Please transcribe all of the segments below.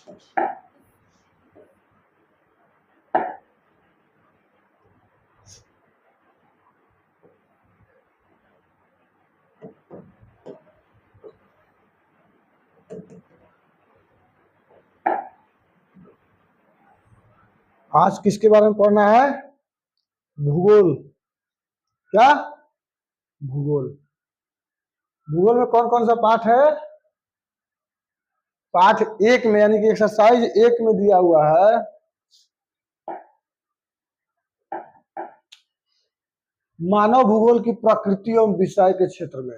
आज किसके बारे में पढ़ना है? भूगोल। क्या? भूगोल। भूगोल में कौन कौन सा पाठ है? पाठ 1 में यानी कि एक्सरसाइज 1 में दिया हुआ है मानव भूगोल की प्रकृति एवं विषय के क्षेत्र में।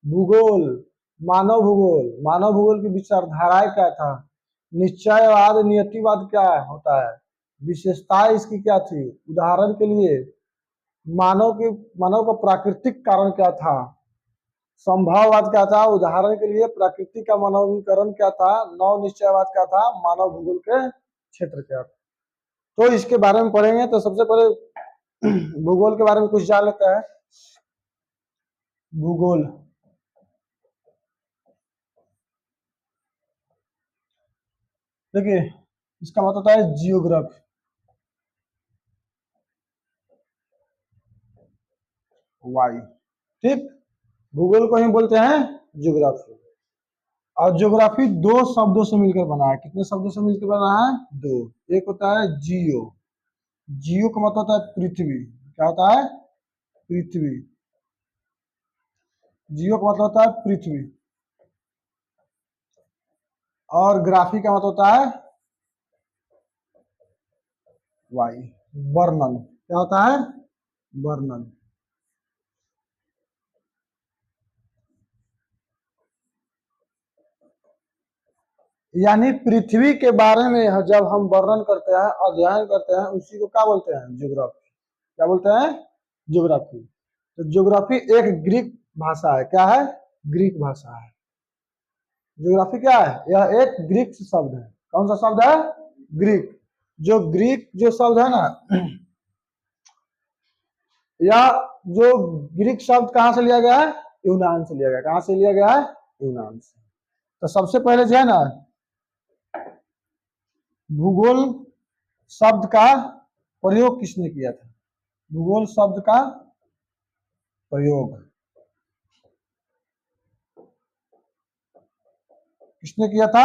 भूगोल, मानव भूगोल, मानव भूगोल की विचारधाराएं क्या था, निश्चयवाद नियतिवाद क्या होता है, विशेषताएं इसकी क्या थी, उदाहरण के लिए मानव का प्राकृतिक कारण क्या था, संभववाद क्या था, उदाहरण के लिए प्रकृति का मानवीकरण क्या था, नव निश्चयवाद क्या था, मानव भूगोल के क्षेत्र क्या था। तो इसके बारे में पढ़ेंगे। तो सबसे पहले भूगोल के बारे में कुछ जान लेते हैं। भूगोल देखिए, इसका मतलब होता है जियोग्राफी। वाई, ठीक। भूगोल को ही बोलते हैं ज्योग्राफी। और ज्योग्राफी 2 शब्दों से मिलकर बना है। कितने शब्दों से मिलकर बना है? 2। एक होता है जियो, जियो का मतलब होता है पृथ्वी। क्या होता है? पृथ्वी। जियो का मतलब होता है पृथ्वी। और ग्राफी का मतलब होता है वाई, वर्णन। क्या होता है? वर्णन। यानी पृथ्वी के बारे में जब हम वर्णन करते हैं, अध्ययन करते हैं, उसी को क्या बोलते हैं? ज्योग्राफी। क्या बोलते हैं? ज्योग्राफी। तो ज्योग्राफी एक ग्रीक भाषा है। क्या है? ग्रीक भाषा है। ज्योग्राफी क्या है? यह एक ग्रीक शब्द है। कौन सा शब्द है? ग्रीक। जो ग्रीक जो शब्द है ना, या जो ग्रीक शब्द कहां से लिया गया है? यूनान से लिया गया। कहां से लिया गया है? यूनान से। तो सबसे पहले जो है ना, भूगोल शब्द का प्रयोग किसने किया था? भूगोल शब्द का प्रयोग किसने किया था?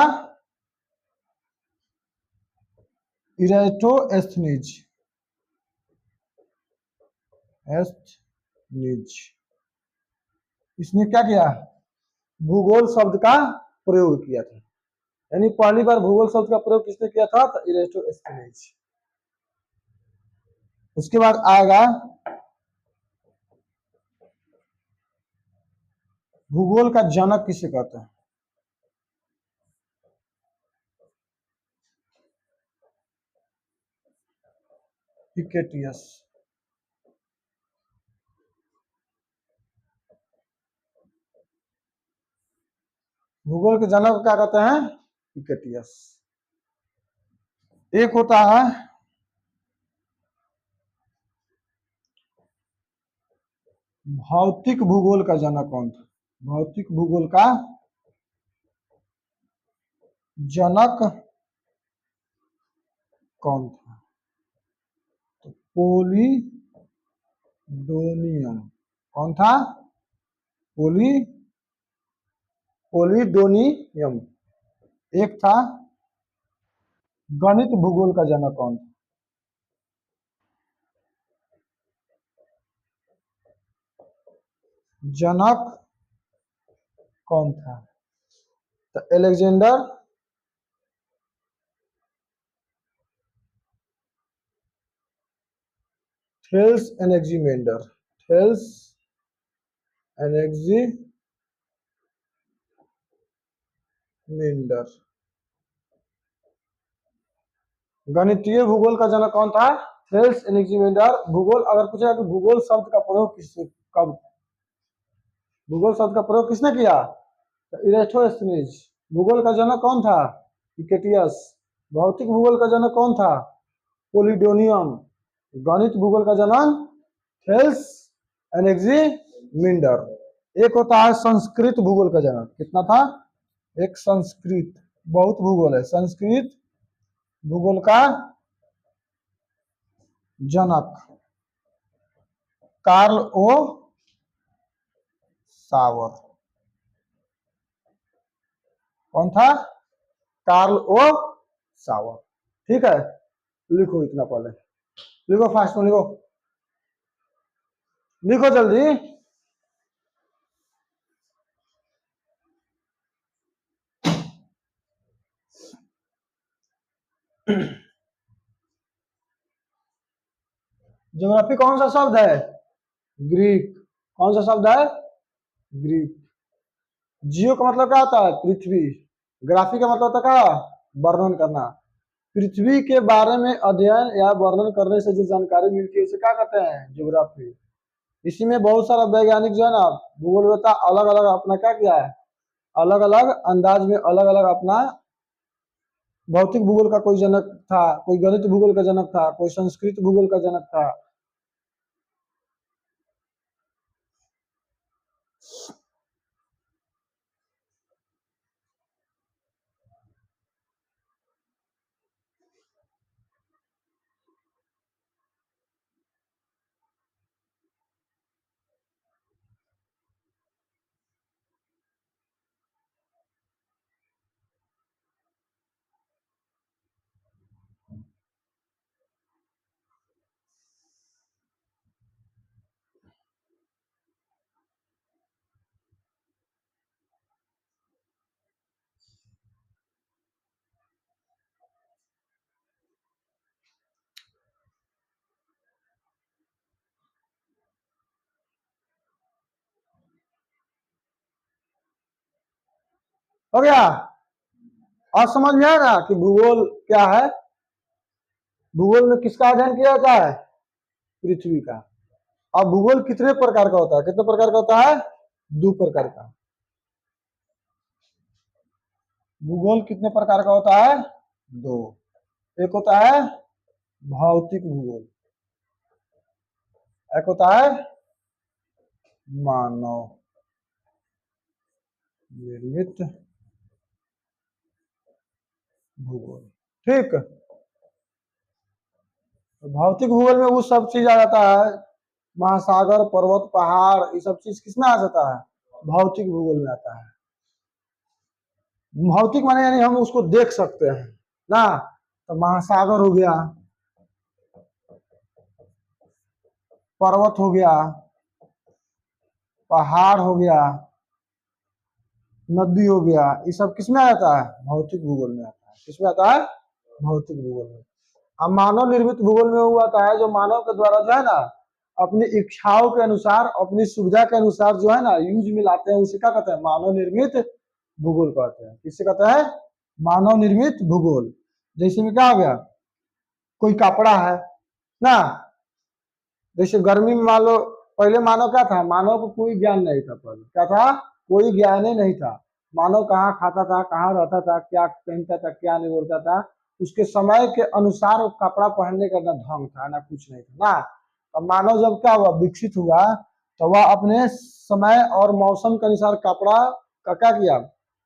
इराटोस्थेनीज। इसने क्या किया? भूगोल शब्द का प्रयोग किया था। यानी पहली बार भूगोल शब्द का प्रयोग किसने किया था? तो इराटोस्थेनीज। उसके बाद आएगा भूगोल का जनक किसे कहते हैं? हिकेटियस। भूगोल के जनक क्या कहते हैं? हिकेटियस। एक होता है भौतिक भूगोल का जनक कौन था? भौतिक भूगोल का जनक कौन था? तो पोलिडोनियम। कौन था? पोलिडोनियम। एक था गणित भूगोल का जनक कौन था? जनक कौन था? तो अलेक्जेंडर थेल्स एनेक्सीमेंडर। थेल्स एनेक्सीमेंडर। गणितीय भूगोल का जनक कौन था? थेल्स एनेक्सीमेंडर। भूगोल अगर पूछा कि भूगोल शब्द का प्रयोग किसने कब भूगोल शब्द का प्रयोग किसने किया? तो इराटोस्थेनीज। भूगोल का जनक कौन था? हिकेटियस। भौतिक भूगोल का जनक कौन था? पोलिडोनियम। गणित भूगोल का जनक थेल्स एनेक्सीमेंडर। एक होता है संस्कृत भूगोल का जनक। कितना था? एक संस्कृत। बहुत भूगोल है, संस्कृत भूगोल का जनक कार्ल ओ सावर। कौन था? कार्ल ओ सावर। ठीक है, लिखो इतना पहले, लिखो फास्ट में लिखो, लिखो जल्दी। ज्योग्राफी कौन सा शब्द है? ग्रीक। कौन सा शब्द है? ग्रीक। जियो का मतलब क्या होता है? पृथ्वी। ग्राफी का मतलब होता है क्या? वर्णन करना। पृथ्वी के बारे में अध्ययन या वर्णन करने से जो जानकारी मिलती है उसे क्या कहते हैं? ज्योग्राफी। इसी में बहुत सारा वैज्ञानिक जो है ना भूगोलवेत्ता अलग अलग अपना क्या किया है, अलग अलग अंदाज में अलग अलग अपना, भौतिक भूगोल का कोई जनक था, कोई गणित भूगोल का जनक था, कोई संस्कृत भूगोल का जनक था। हो गया? और समझ में आया ना कि भूगोल क्या है? भूगोल में किसका अध्ययन किया जाता है? पृथ्वी का। अब भूगोल कितने प्रकार का होता है? कितने प्रकार का होता है? दो प्रकार का। भूगोल कितने प्रकार का होता है? दो। एक होता है भौतिक भूगोल, एक होता है मानव निर्मित भूगोल। ठीक। भौतिक भूगोल में वो सब चीज आ जाता है, महासागर, पर्वत, पहाड़, ये सब चीज किसमें आ जाता है? भौतिक भूगोल में आता है। भौतिक माने यानी हम उसको देख सकते हैं ना। तो महासागर हो गया, पर्वत हो गया, पहाड़ हो गया, नदी हो गया, ये सब किसमें आ जाता है? भौतिक भूगोल में आता है। किसमें आता है? भौतिक भूगोल में। अब मानव निर्मित भूगोल में वो आता है जो मानव के द्वारा जो है ना अपनी इच्छाओं के अनुसार, अपनी सुविधा के अनुसार जो है ना यूज में लाते हैं, उसे क्या कहते हैं? मानव निर्मित भूगोल कहते हैं। किससे कहते हैं? मानव निर्मित भूगोल। जैसे में क्या हो गया, कोई कपड़ा है ना, जैसे गर्मी में मान लो, पहले मानव क्या था? मानव को कोई ज्ञान नहीं था। पहले क्या था? कोई ज्ञान ही नहीं था। मानव कहाँ खाता था, कहाँ रहता था, क्या पहनता था, क्या नहीं बोलता था, उसके समय के अनुसार कपड़ा पहनने का ना ढंग था ना कुछ नहीं था ना। अब मानव जब क्या हुआ, विकसित हुआ, तो वह अपने समय और मौसम के अनुसार कपड़ा का क्या किया,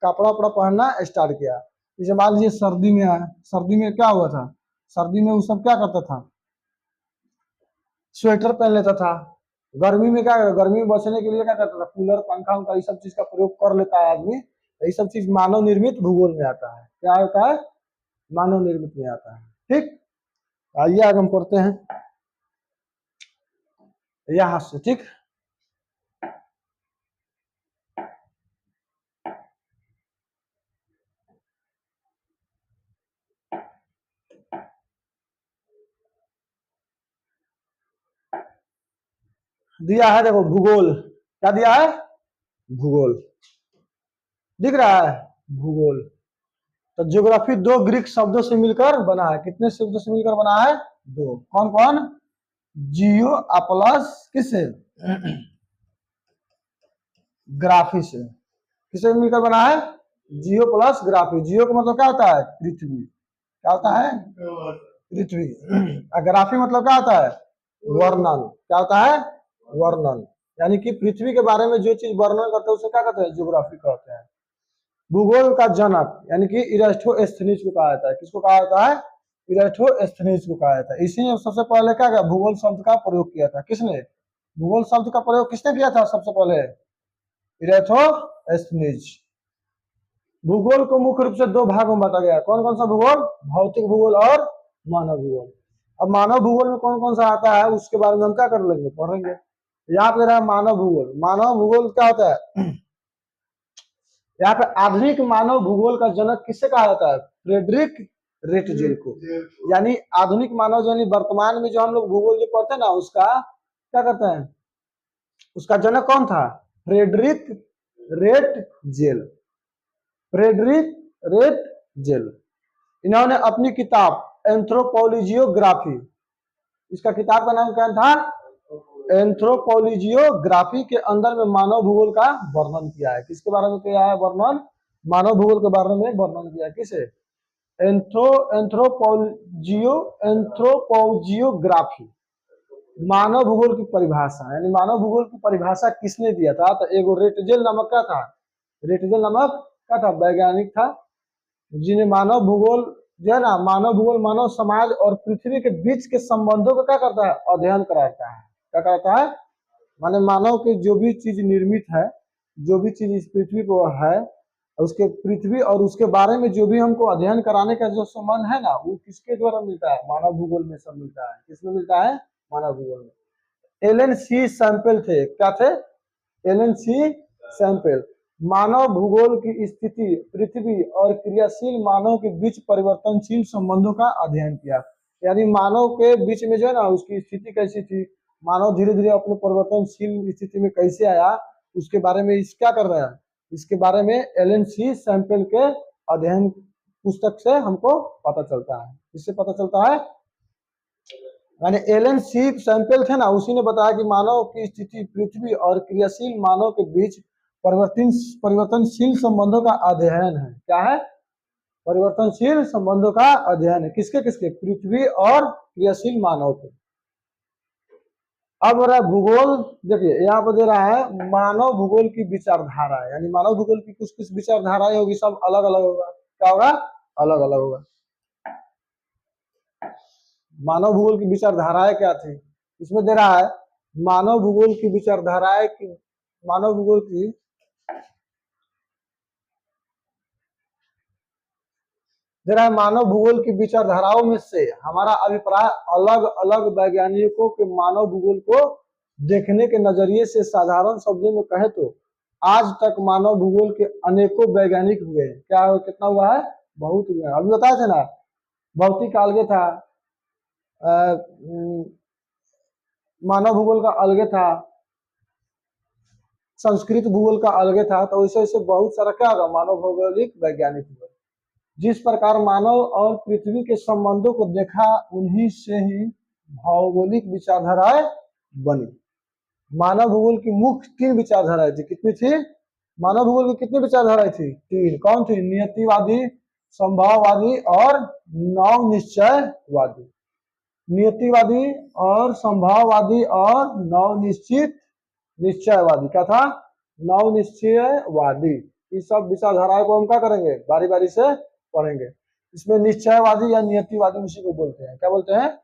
कपड़ा उपड़ा पहनना स्टार्ट किया। जैसे मान लीजिए सर्दी में है, सर्दी में क्या हुआ था? सर्दी में वो सब क्या करता था? स्वेटर पहन लेता था। गर्मी में क्या, गर्मी में बचने के लिए क्या करता था? कूलर, पंखा उनका ये सब चीज का प्रयोग कर लेता है आदमी। ये सब चीज मानव निर्मित भूगोल में आता है। क्या होता है? मानव निर्मित में आता है। ठीक, आइए आगे हम पढ़ते हैं यहाँ से। ठीक, दिया है, देखो भूगोल। क्या दिया है? भूगोल। दिख रहा है? भूगोल। तो ज्योग्राफी दो ग्रीक शब्दों से मिलकर बना है। कितने शब्दों से मिलकर बना है? दो। कौन कौन? जियो प्लस किससे? ग्राफी से। किससे मिलकर बना है? जियो प्लस ग्राफी। जियो का मतलब क्या होता है? पृथ्वी। क्या होता है? पृथ्वी। ग्राफी मतलब क्या होता है? वर्णन। क्या होता है? वर्णन। यानी कि पृथ्वी के बारे में जो चीज वर्णन करते हैं उसे क्या कहते हैं? ज्योग्राफी कहते हैं। भूगोल का जनक यानी कि इरास्टोस्थेनीज को कहा जाता है। किसको कहा जाता है? इरास्टोस्थेनीज को कहा जाता है। इसी ने सबसे पहले क्या किया? भूगोल शब्द का प्रयोग किया था। किसने? भूगोल शब्द का प्रयोग किसने किया था सबसे पहले? इरास्टोस्थेनीज। भूगोल को मुख्य रूप से दो भागों में बांटा गया। कौन कौन सा भूगोल? भौतिक भूगोल और मानव भूगोल। अब मानव भूगोल में कौन कौन सा आता है उसके बारे में हम क्या कर लेंगे, पढ़ेंगे। यहाँ पे रहा मानव भूगोल। मानव भूगोल क्या होता है? यहाँ पे आधुनिक मानव भूगोल का जनक किससे कहा जाता है? फ्रेडरिक रेटजेल को। यानी आधुनिक मानव यानी वर्तमान में जो हम लोग भूगोल जो पढ़ते हैं ना, उसका क्या कहते हैं? उसका जनक कौन था? Friedrich Ratzel. Friedrich Ratzel. इन्होंने अपनी किताब एंथ्रोपोलॉजियोग्राफी, इसका किताब का नाम क्या था? एंथ्रोपोलॉजियोग्राफी के अंदर में मानव भूगोल का वर्णन किया है। किसके बारे में किया है वर्णन? मानव भूगोल के बारे में वर्णन किया है। किसे? एंथ्रोपोलॉजियोग्राफी, मानव भूगोल की परिभाषा। यानी मानव भूगोल की परिभाषा किसने दिया था? तो एगो रेटजेल नामक क्या था? रेटजेल नामक क्या था? वैज्ञानिक था, जिन्हें मानव भूगोल जो है ना, मानव भूगोल मानव समाज और पृथ्वी के बीच के संबंधों को क्या करता है? अध्ययन कराता है। क्या कराता है? माने मानव के जो भी चीज निर्मित है, जो भी चीज इस पृथ्वी पर है, उसके पृथ्वी और उसके बारे में जो भी हमको अध्ययन कराने का जो संबंध है ना, वो किसके द्वारा मिलता है? मानव भूगोल में सब मिलता है। किसमें मिलता है? मानव भूगोल में। एलन सी सैंपल थे। क्या थे? एलन सी सैंपल। मानव भूगोल की स्थिति पृथ्वी और क्रियाशील मानव के बीच परिवर्तनशील संबंधों का अध्ययन किया। यानी मानव के बीच में जो है ना, उसकी स्थिति कैसी थी, मानव धीरे धीरे अपने परिवर्तनशील स्थिति में कैसे आया, उसके बारे में इस क्या कर रहा है? इसके बारे में एलन सी सैंपल के अध्ययन पुस्तक से हमको पता चलता है। इससे पता चलता है, यानी एलन सी सैंपल थे ना, उसी ने बताया कि मानव की स्थिति पृथ्वी और क्रियाशील मानव के बीच परिवर्तनशील संबंधों का अध्ययन है। क्या है? परिवर्तनशील संबंधों का अध्ययन है। किसके किसके? पृथ्वी और क्रियाशील मानव के। अब रहा भूगोल। देखिए यहाँ पर दे रहा है मानव भूगोल की विचारधारा, यानी मानव भूगोल की कुछ कुछ विचारधाराएं होगी, सब अलग अलग होगा। क्या होगा? अलग अलग होगा। मानव भूगोल की विचारधाराएं क्या थी? इसमें दे रहा है मानव भूगोल की विचारधाराएं की, मानव भूगोल की दे रहा है मानव भूगोल की विचारधाराओं में से हमारा अभिप्राय अलग अलग वैज्ञानिकों के मानव भूगोल को देखने के नजरिए से साधारण शब्दों में कहे तो आज तक मानव भूगोल के अनेकों वैज्ञानिक हुए। क्या कितना हुआ है? बहुत हुआ। अभी बताए थे ना, भौतिक अलगे था, मानव भूगोल का अलगे था, संस्कृत भूगोल का अलगे था। तो वैसे वैसे बहुत सारा क्या होगा? मानव भौगोलिक वैज्ञानिक हुआ। जिस प्रकार मानव और पृथ्वी के संबंधों को देखा, उन्हीं से ही भौगोलिक विचारधाराएं बनी। मानव भूगोल की मुख्य 3 विचारधाराएं थी। कितनी थी? मानव भूगोल की कितनी विचारधाराएं थी? 3। कौन थी? नियतिवादी, संभाववादी और नव निश्चयवादी। नियतिवादी और संभाववादी और नव निश्चयवादी। क्या था? नव निश्चयवादी। इस सब विचारधाराओं को हम क्या करेंगे? बारी बारी से पढ़ेंगे। इसमें निश्चयवादी या नियतिवादी उसी को बोलते हैं। क्या बोलते हैं?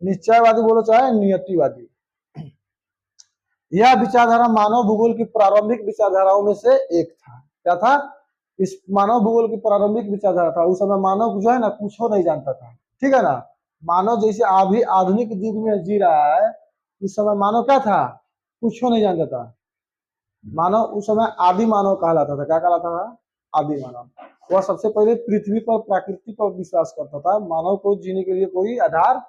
निश्चयवादी बोलो चाहे नियतिवादी। यह विचारधारा मानव भूगोल की प्रारंभिक विचारधाराओं में से एक था। क्या था? इस मानव भूगोल की प्रारंभिक विचारधारा था। उस समय मानव जो है ना, कुछ हो नहीं जानता था। ठीक है ना? मानव जैसे अभी आधुनिक युग में जी रहा है, उस समय मानव क्या था? कुछ हो नहीं जानता था। मानव उस समय आदि मानव कहलाता था। क्या कहलाता था? आदि मानव। वह सबसे पहले पृथ्वी पर प्रकृति पर विश्वास करता था। मानव को जीने के लिए कोई आधार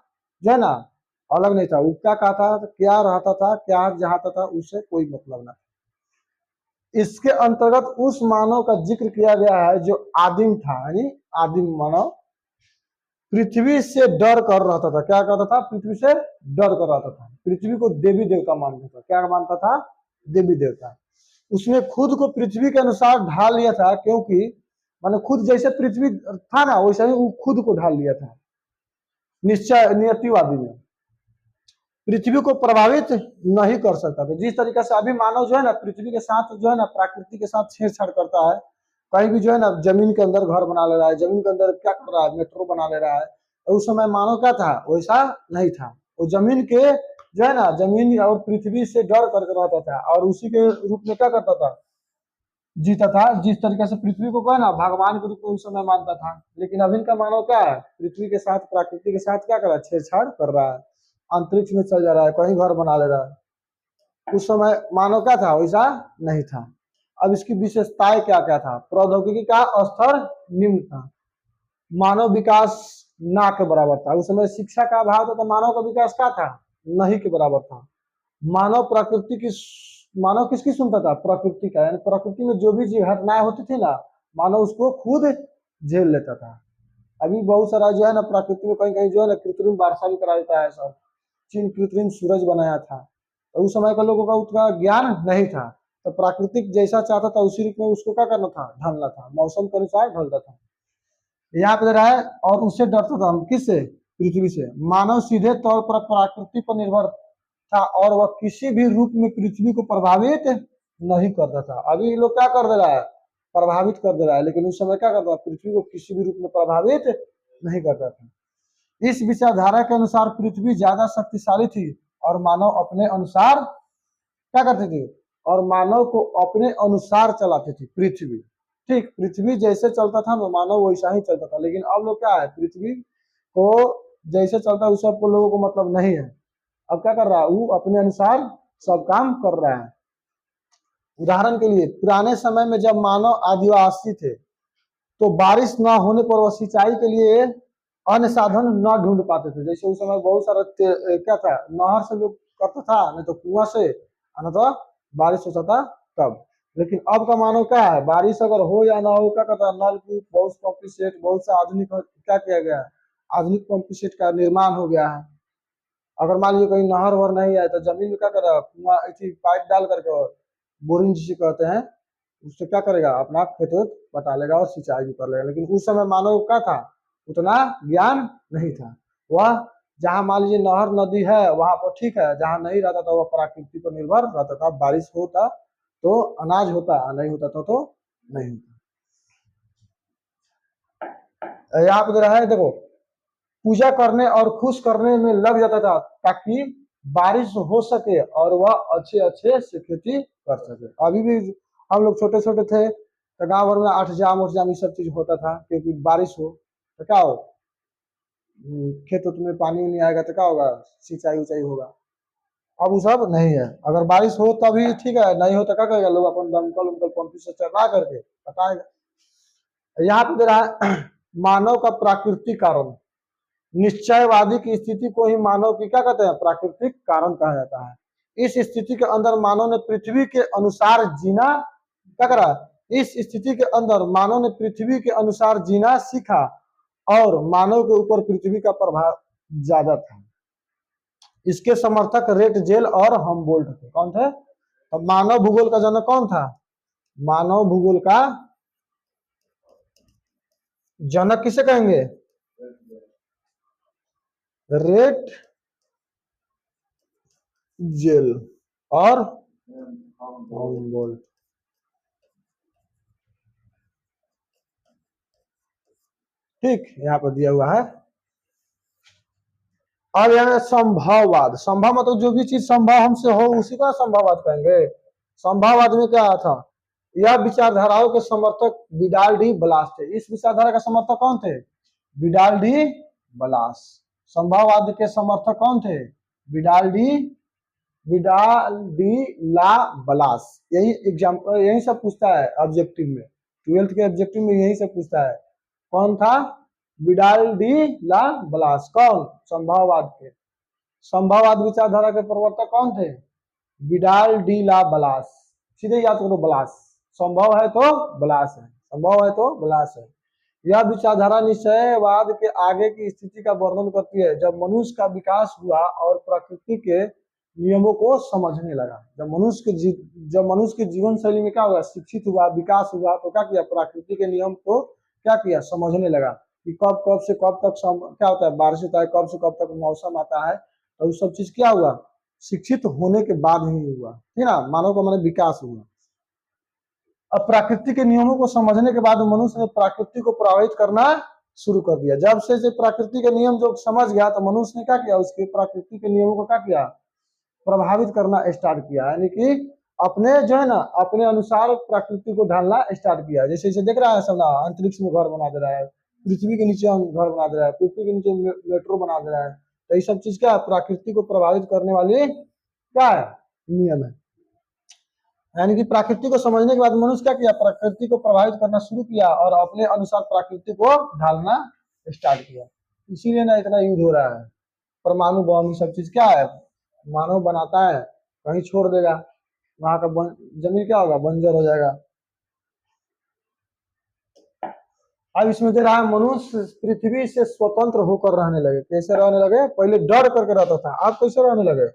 जो है ना अलग नहीं था। वो क्या कहता था, क्या रहता था, क्या चाहता था, उससे कोई मतलब ना। इसके अंतर्गत उस मानव का जिक्र किया गया है जो आदिम था, यानी आदिम मानव पृथ्वी से डर कर रहता था। क्या करता था? पृथ्वी से डर कर रहता था। पृथ्वी को देवी देवता मानता था। क्या मानता था? देवी देवता। उसने खुद को पृथ्वी के अनुसार ढाल लिया था, क्योंकि माने खुद जैसे पृथ्वी था ना, वैसे ही वो खुद को ढाल लिया था। निश्चय नियतिवादी में पृथ्वी को प्रभावित नहीं कर सकता था। जिस तरीके से अभी मानव जो है ना, पृथ्वी के साथ जो है ना, प्रकृति के साथ छेड़छाड़ करता है, कहीं भी जो है ना जमीन के अंदर घर बना ले रहा है, जमीन के अंदर क्या कर रहा है, मेट्रो बना ले रहा है। तो उस समय मानव क्या था, वैसा नहीं था। वो जमीन के जो है ना, जमीन और पृथ्वी से डर करके रहता था और उसी के रूप में क्या करता था, जीता था। जिस तरीके से पृथ्वी को क्या ना भगवान के रूप में उस समय मानता था। लेकिन अभी का मानव क्या है, पृथ्वी के साथ, प्रकृति के साथ क्या कर रहा है, छेड़छाड़ कर रहा है, अंतरिक्ष में चल जा रहा है, कहीं घर बना ले रहा है। उस समय मानव क्या था, वैसा नहीं था। अब इसकी विशेषताएं क्या क्या था, प्रौद्योगिकी का स्तर निम्न था, मानव विकास ना के बराबर था। उस समय शिक्षा का अभाव था, तो मानव का विकास क्या था, नहीं के बराबर था। मानव प्रकृति की, मानव किसकी सुनता था, प्रकृति का, यानी प्रकृति में जो भी घटनाएं होती थी ना, मानव उसको खुद झेल लेता था। अभी बहुत सारा जो है ना प्रकृति में कहीं कहीं जो है ना कृत्रिम वर्षा भी करा देता है सब। चीन कृत्रिम सूरज बनाया था, तो उस समय का लोगों का उतना ज्ञान नहीं था। तो प्राकृतिक जैसा चाहता था उसी रूप में उसको क्या करना था, ढलना था, मौसम के अनुसार ढलता था। यहाँ पे रहा है, और उससे डरता था हम, किससे, पृथ्वी से। मानव सीधे तौर पर प्रकृति पर निर्भर था और वह किसी भी रूप में पृथ्वी को प्रभावित नहीं करता था। अभी लोग क्या कर दे रहा है, प्रभावित कर दे रहा है, लेकिन उस समय क्या करता था, पृथ्वी को किसी भी रूप में प्रभावित नहीं करता था। इस विचारधारा के अनुसार पृथ्वी ज्यादा शक्तिशाली थी और मानव अपने अनुसार क्या करते थे, और मानव को अपने अनुसार चलाते थे पृथ्वी। ठीक, पृथ्वी जैसे चलता था तो मानव वैसा ही चलता था। लेकिन अब लोग क्या है, पृथ्वी को जैसे चलता है उस सब को लोगों को मतलब नहीं है। अब क्या कर रहा है, वो अपने अनुसार सब काम कर रहा है। उदाहरण के लिए पुराने समय में जब मानव आदिवासी थे, तो बारिश न होने पर वह सिंचाई के लिए अन्य साधन न ढूंढ पाते थे। जैसे उस समय बहुत सारा क्या था, नहर से लोग करता था, नहीं तो कुआं से, न तो बारिश होता था तब। लेकिन अब का मानव क्या है, बारिश अगर हो या ना हो, क्या करता है, नलकूप, बहुत पंप सेट, बहुत सा आधुनिक क्या किया गया है, आधुनिक पंप सेट का निर्माण हो गया है। अगर मान लीजिए कहीं नहर वहर नहीं आए तो जमीन में क्या करेगा, कुआं ऐसी पाइप डाल करके, बोरिंग जिसे कहते हैं, उससे क्या करेगा, अपना खेत पटा लेगा और सिंचाई भी कर लेगा। लेकिन उस समय मानव क्या था, उतना ज्ञान नहीं था। वह जहाँ मान लीजिए नहर नदी है वहां पर ठीक है, जहाँ नहीं रहता था वह प्रकृति पर निर्भर रहता था। बारिश होता तो अनाज होता, नहीं होता तो नहीं होता। यहाँ पे रहा है, देखो, पूजा करने और खुश करने में लग जाता था ताकि बारिश हो सके और वह अच्छे अच्छे से खेती कर सके। अभी भी हम लोग छोटे छोटे थे तो गांव भर में आठ जाम ये सब चीज होता था, क्योंकि बारिश हो तो क्या हो, खेत उत में पानी नहीं आएगा तो क्या होगा, सिंचाई उचाई होगा। अब वो सब नहीं है, अगर बारिश हो तभी ठीक है, नहीं हो तो क्या करेगा, लोग अपन दमकल उमकल पंप से चला करके पटाएगा। यहाँ पे दे रहा है मानव का प्राकृतिक कारण, निश्चयवादी की स्थिति को ही मानव की क्या कहते हैं, प्राकृतिक कारण कहा जाता है। इस स्थिति के अंदर मानव ने पृथ्वी के अनुसार जीना क्या करा, इस स्थिति के अंदर मानव ने पृथ्वी के अनुसार जीना सीखा और मानव के ऊपर पृथ्वी का प्रभाव ज्यादा था। इसके समर्थक रेट जेल और हमबोल्ट थे। कौन थे, अब मानव भूगोल का जनक कौन था, मानव भूगोल का जनक किसे कहेंगे, रेट जेल और हमबोल्ट। ठीक, यहाँ पर दिया हुआ है। अब यहाँ संभववाद, संभव मतलब जो भी चीज संभव हमसे हो उसी का संभववाद कहेंगे। संभववाद में क्या था, यह विचारधाराओं के समर्थक विडाल डी ब्लास थे। इस विचारधारा का समर्थक कौन थे, विडाल डी ब्लास। संभववाद के समर्थक कौन थे, विडाल डी ला ब्लास। यही एग्जाम्पल, यही सब पूछता है ऑब्जेक्टिव में, 12th के ऑब्जेक्टिव में यही सब पूछता है। कौन था, विडाल डी ला ब्लास। कौन, संभववाद के, संभववाद विचारधारा के प्रवर्तक कौन थे, विडाल डी ला ब्लास। सीधे याद करो, ब्लास, संभव है तो ब्लास है, संभव है तो ब्लास है। यह विचारधारा निश्चयवाद के आगे की स्थिति का वर्णन करती है, जब मनुष्य का विकास हुआ और प्रकृति के नियमों को समझने लगा। जब मनुष्य के जीवन शैली में क्या हुआ, शिक्षित हुआ, विकास हुआ, तो क्या किया, प्रकृति के नियम को क्या किया, समझने लगा कि कब कब से कब तक क्या होता है, बारिश होता है, कब से कब तक मौसम आता है। तो सब चीज क्या हुआ, शिक्षित होने के बाद ही हुआ, है ना, मानव का माने विकास हुआ। अब प्रकृति के नियमों को समझने के बाद मनुष्य ने प्रकृति को प्रभावित करना शुरू कर दिया। जब से प्रकृति के नियम जो समझ गया तो मनुष्य ने क्या किया, उसके प्रकृति के नियमों को क्या किया, प्रभावित करना स्टार्ट किया। यानी कि अपने जो है ना अपने अनुसार प्रकृति को ढालना स्टार्ट किया। जैसे जैसे देख रहा है सब ना, अंतरिक्ष में घर बना दे रहा है, पृथ्वी के नीचे घर बना दे रहा है, पृथ्वी के नीचे मेट्रो बना दे रहा है। तो ये सब चीज क्या है, प्रकृति को प्रभावित करने वाली क्या है, नियम है। यानी कि प्रकृति को समझने के बाद मनुष्य क्या किया, प्रकृति को प्रभावित करना शुरू किया और अपने अनुसार प्रकृति को ढालना स्टार्ट किया। इसीलिए ना इतना युद्ध हो रहा है। परमाणु बम सब चीज क्या है, मानव बनाता है, कहीं छोड़ देगा, वहां का जमीन क्या होगा, बंजर हो जाएगा। अब इसमें दे रहा है मनुष्य पृथ्वी से स्वतंत्र होकर रहने लगे। कैसे रहने लगे, पहले डर करके रहता था, अब कैसे रहने लगे,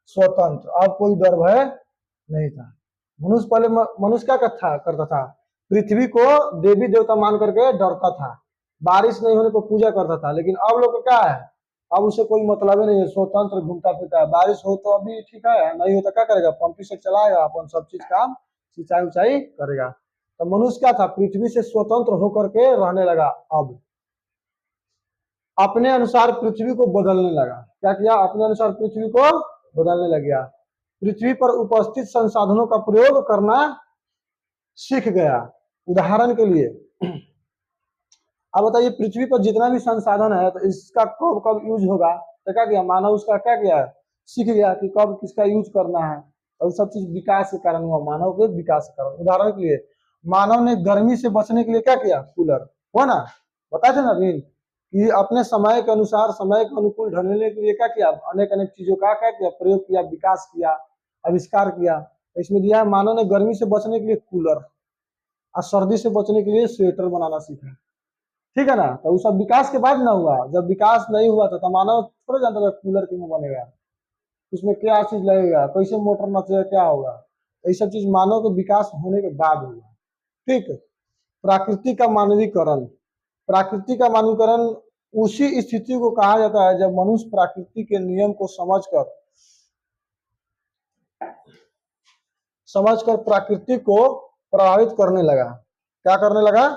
स्वतंत्र। अब कोई डर भय नहीं था। मनुष्य पहले मनुष्य क्या करता था, पृथ्वी को देवी देवता मान करके डरता था, बारिश नहीं होने पर पूजा करता था। लेकिन अब लोग क्या है, अब उसे कोई मतलब ही नहीं है, स्वतंत्र घूमता फिरता है। बारिश हो तो अभी ठीक है, नहीं हो तो क्या करेगा, पंपी से चलाएगा, अपन सब चीज काम सिंचाई उचाई करेगा। तो मनुष्य क्या था, पृथ्वी से स्वतंत्र होकर के रहने लगा। अब अपने अनुसार पृथ्वी को बदलने लगा। क्या किया, अपने अनुसार पृथ्वी को बदलने लग गया। पृथ्वी पर उपस्थित संसाधनों का प्रयोग करना सीख गया। उदाहरण के लिए अब बताइए, पृथ्वी पर जितना भी संसाधन है तो इसका कब कब यूज होगा, तो क्या किया, मानव उसका क्या किया, सीख गया कि कब किसका यूज करना है। और सब चीज विकास के कारण हुआ, मानव के विकास के कारण। उदाहरण के लिए मानव ने गर्मी से बचने के लिए क्या किया, कूलर, हो ना, बताए थे ना अभी कि अपने समय के अनुसार, समय के अनुकूल ढलने के लिए क्या किया, अनेक अनेक चीजों का क्या किया, प्रयोग किया, विकास किया, आविष्कार किया। तो इसमें दिया है मानव ने गर्मी से बचने के लिए कूलर और सर्दी से बचने के लिए स्वेटर बनाना सीखा। ठीक है ना, तो सब विकास के बाद ना हुआ। जब विकास नहीं हुआ था तो मानव थोड़ा जानता था कूलर क्यों बनेगा, उसमें क्या चीज लगेगा, कैसे मोटर नचेगा, क्या होगा। ये सब चीज मानव के विकास होने के बाद हुआ। ठीक, प्राकृतिक का मानवीकरण। प्राकृतिक का मानवीकरण उसी स्थिति को कहा जाता है जब मनुष्य प्रकृति के नियम को समझकर प्रकृति को प्रभावित करने लगा। क्या करने लगा,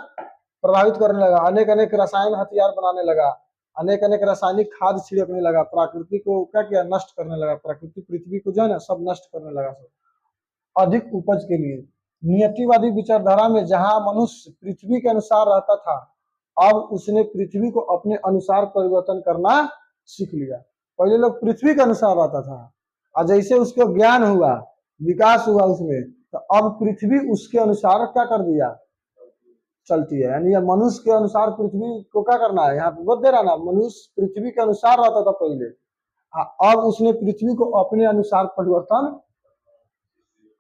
प्रभावित करने लगा। अनेक अनेक रासायनिक हथियार बनाने लगा, अनेक अनेक रासायनिक खाद छिड़कने लगा, प्रकृति को क्या किया, नष्ट करने लगा। प्रकृति पृथ्वी को जो है ना सब नष्ट करने लगा, सब अधिक उपज के लिए। नियतिवादी विचारधारा में जहां मनुष्य पृथ्वी के अनुसार रहता था, अब उसने पृथ्वी को अपने अनुसार परिवर्तन करना सीख लिया। पहले लोग पृथ्वी के अनुसार रहता था और जैसे उसको ज्ञान हुआ, विकास हुआ उसमें, तो अब पृथ्वी उसके अनुसार क्या कर दिया, चलती है। यानी मनुष्य के अनुसार पृथ्वी को क्या करना है, यहाँ पे बोल दे रहा ना, मनुष्य पृथ्वी के अनुसार रहता था पहले, अब उसने पृथ्वी को अपने अनुसार परिवर्तन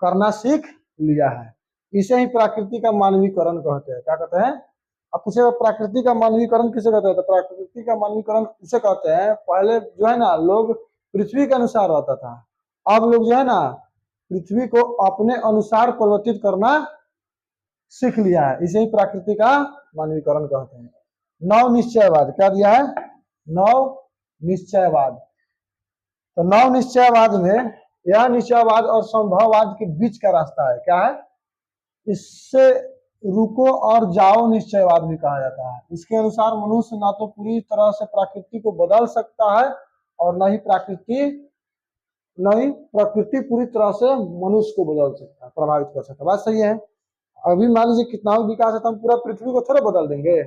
करना सीख लिया है। इसे ही प्रकृति का मानवीकरण कहते हैं। क्या कहते हैं, अब पूछे प्रकृति का मानवीकरण किसे कहते हैं, तो प्रकृति का मानवीकरण इसे कहते हैं, पहले जो है ना लोग पृथ्वी के अनुसार रहता था, अब लोग जो है ना पृथ्वी को अपने अनुसार परिवर्तित करना सीख लिया है। इसे ही प्रकृति का मानवीकरण कहते हैं। नव निश्चयवाद, क्या दिया है, नव निश्चयवाद। तो नव निश्चयवाद में यह निश्चयवाद और संभववाद के बीच का रास्ता है। क्या है, इससे रुको और जाओ निश्चयवाद भी कहा जाता है। इसके अनुसार मनुष्य ना तो पूरी तरह से प्रकृति को बदल सकता है और न ही प्रकृति पूरी तरह से मनुष्य को बदल सकता है, प्रभावित कर सकता है। बात सही है। अभी मान लीजिए कितना भी विकास है तो हम पूरा पृथ्वी को थोड़ा बदल देंगे,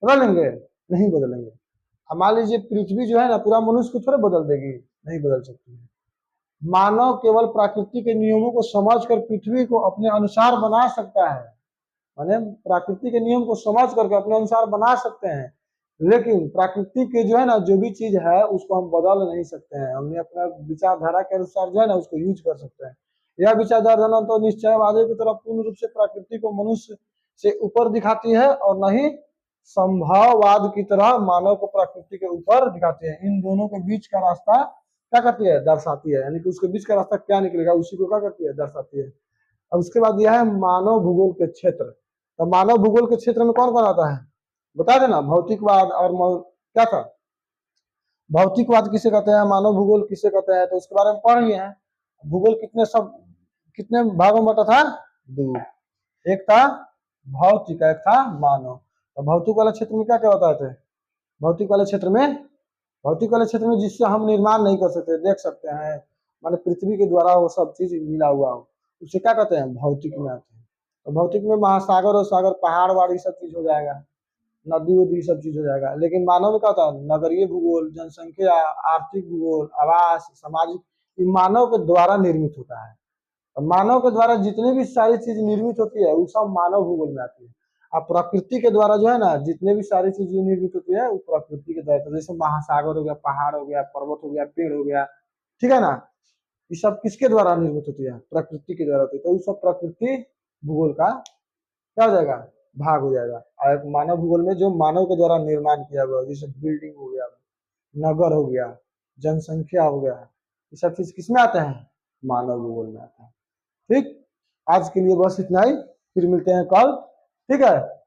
बदलेंगे, नहीं बदलेंगे। अब मान लीजिए पृथ्वी जो है ना पूरा मनुष्य को थोड़ा बदल देगी, नहीं बदल सकती है। मानव केवल प्रकृति के नियमों को समझकर पृथ्वी को अपने अनुसार बना सकता है। माने प्रकृति के नियम को समझ करके अपने अनुसार बना सकते हैं, लेकिन प्रकृति के जो है ना जो भी चीज है उसको हम बदल नहीं सकते हैं। हमने अपना विचारधारा के अनुसार जो है ना उसको यूज कर सकते हैं। यह विचारधारा तो निश्चयवादी की तरफ पूर्ण रूप से प्रकृति को मनुष्य से ऊपर दिखाती है और नहीं संभववाद की तरह मानव को प्रकृति के ऊपर दिखाती है। इन दोनों के बीच का रास्ता क्या करती है, दर्शाती है। यानी कि उसके बीच का रास्ता क्या निकलेगा उसी को क्या करती है, दर्शाती है। अब उसके बाद यह है मानव भूगोल के क्षेत्र। तो मानव भूगोल के क्षेत्र में कौन कौन आता है, बता देना। भौतिकवाद और क्या था, भौतिकवाद किसे कहते हैं, मानव भूगोल किसे कहते हैं, तो उसके बारे में पढ़ लिए हैं। भूगोल कितने भागों में बटा था, 2। एक था भौतिक, एक था मानव। तो भौतिक वाले क्षेत्र में क्या क्या होता है? भौतिक वाले क्षेत्र में, भौतिक वाले क्षेत्र में जिससे हम निर्माण नहीं कर सकते, देख सकते हैं, माने पृथ्वी के द्वारा वो सब चीज मिला हुआ हो, उसे क्या कहते हैं? भौतिक में आते हैं। तो भौतिक में महासागर और सागर, पहाड़ वहाड़ ये सब चीज हो जाएगा, नदी उदी सब चीज हो जाएगा। लेकिन मानव में क्या होता है? नगरीय भूगोल, जनसंख्या, आर्थिक भूगोल, आवास, सामाजिक, ये मानव के द्वारा निर्मित होता है। और मानव के द्वारा जितनी भी सारी चीज निर्मित होती है वो सब मानव भूगोल में आती है। अब प्रकृति के द्वारा जो है ना, जितने भी सारी चीजें निर्मित होती है वो प्रकृति के द्वारा, तो जैसे महासागर हो गया, पहाड़ हो गया, पर्वत हो गया, पेड़ हो गया, ठीक है ना, ये सब किसके द्वारा निर्मित होती है? प्रकृति के द्वारा होती है। तो वो सब प्रकृति भूगोल का क्या हो जाएगा? भाग हो जाएगा। और मानव भूगोल में जो मानव के द्वारा निर्माण किया हुआ है, जैसे बिल्डिंग हो गया, नगर हो गया, जनसंख्या हो गया, ये सब चीज किसमें आते हैं? मानव भूगोल में आता है। ठीक, आज के लिए बस इतना ही, फिर मिलते हैं कल, ठीक है।